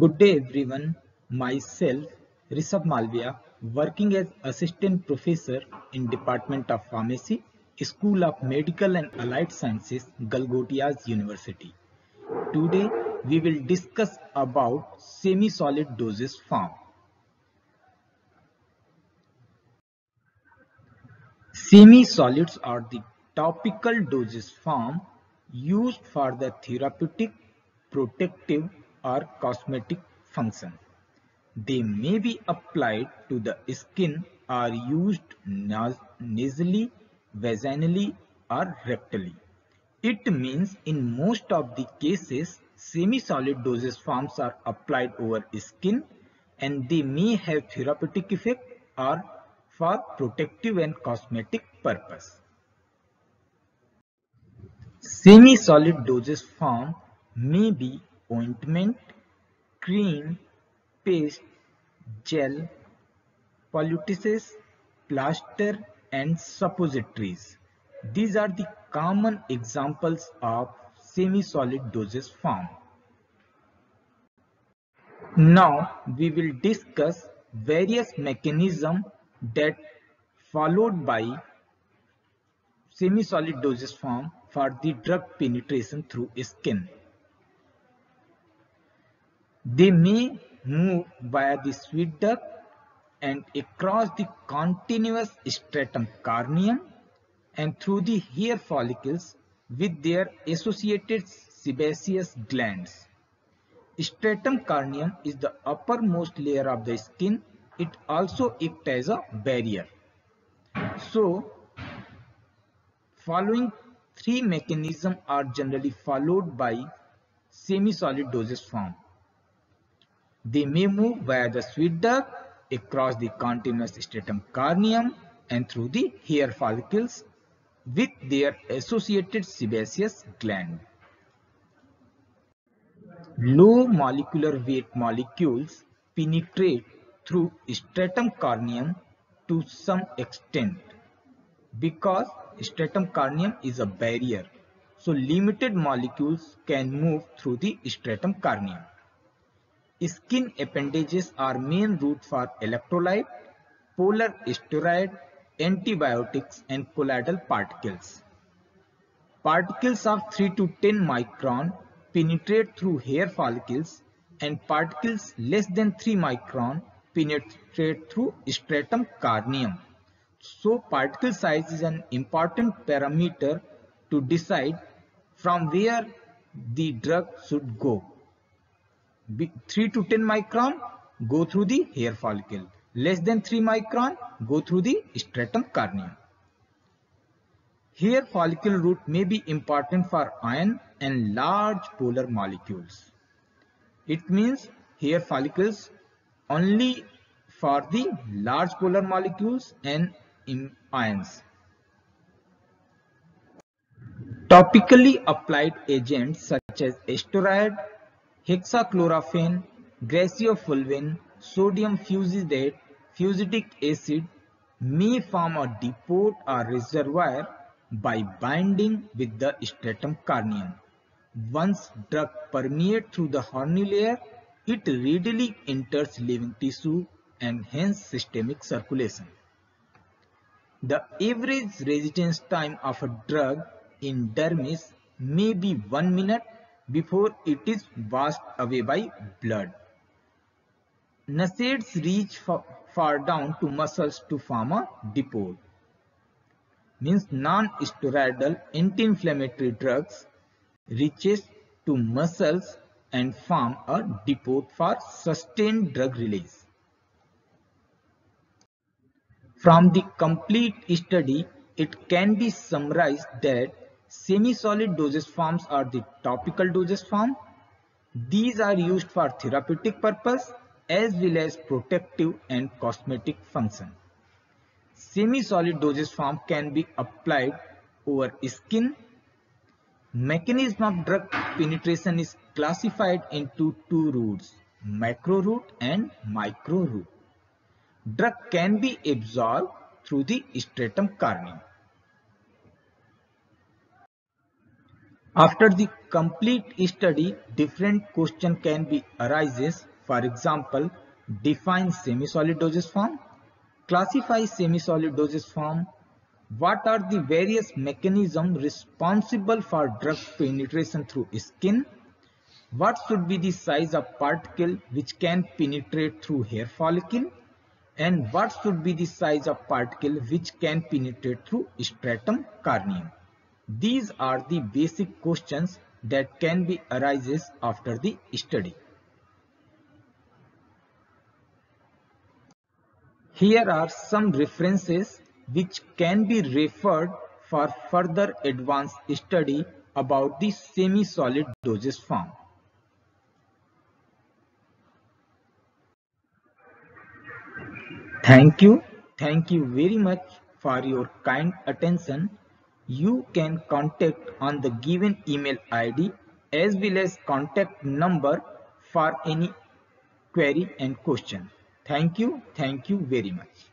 Good day everyone. Myself, Rishabh Malviya, working as Assistant Professor in Department of Pharmacy, School of Medical and Allied Sciences, Galgotias University. Today we will discuss about semi-solid dosage form. Semi-solids are the topical dosage form used for the therapeutic, protective or cosmetic function. They may be applied to the skin or used nasally, vaginally or rectally. It means in most of the cases, semi-solid dosage forms are applied over skin and they may have therapeutic effect or for protective and cosmetic purpose. Semi-solid dosage form may be ointment, cream, paste, gel, poultices, plaster and suppositories. These are the common examples of semi-solid dosage form. Now we will discuss various mechanisms that followed by semi-solid dosage form for the drug penetration through skin. They may move via the sweet duct and across the continuous stratum corneum and through the hair follicles with their associated sebaceous glands. Stratum corneum is the uppermost layer of the skin. It also acts as a barrier. So, following three mechanisms are generally followed by semi-solid dosage form. They may move via the sweet duct, across the continuous stratum corneum and through the hair follicles with their associated sebaceous gland. Low molecular weight molecules penetrate through stratum corneum to some extent because stratum corneum is a barrier. So limited molecules can move through the stratum corneum. Skin appendages are main route for electrolyte, polar steroid, antibiotics and colloidal particles. Particles of 3 to 10 micron penetrate through hair follicles and particles less than 3 micron penetrate through stratum corneum. So particle size is an important parameter to decide from where the drug should go. 3 to 10 micron go through the hair follicle. Less than 3 micron go through the stratum corneum. Hair follicle route may be important for iron and large polar molecules. It means hair follicles only for the large polar molecules and ions. Topically applied agents such as steroid, hexachlorophene, graciofulvin, sodium fusidate, fusidic acid may form a depot or reservoir by binding with the stratum corneum. Once drug permeates through the horny layer, it readily enters living tissue and hence systemic circulation. The average residence time of a drug in dermis may be 1 minute before it is washed away by blood. NSAIDs reach far down to muscles to form a depot. Means non-steroidal anti-inflammatory drugs reaches to muscles and form a depot for sustained drug release. From the complete study, it can be summarized that semi-solid dosage forms are the topical dosage form. These are used for therapeutic purpose as well as protective and cosmetic function. Semi-solid dosage form can be applied over skin. Mechanism of drug penetration is classified into two routes, macro route and micro route. Drug can be absorbed through the stratum corneum. After the complete study, different question can be arises. For example, define semi-solid dosage form, classify semi-solid dosage form, what are the various mechanisms responsible for drug penetration through skin, what should be the size of particle which can penetrate through hair follicle, and what should be the size of particle which can penetrate through stratum corneum. These are the basic questions that can be arises after the study. Here are some references which can be referred for further advanced study about the semi-solid dosage form. Thank you. Thank you very much for your kind attention. You can contact on the given email ID as well as contact number for any query and question. Thank you. Thank you very much.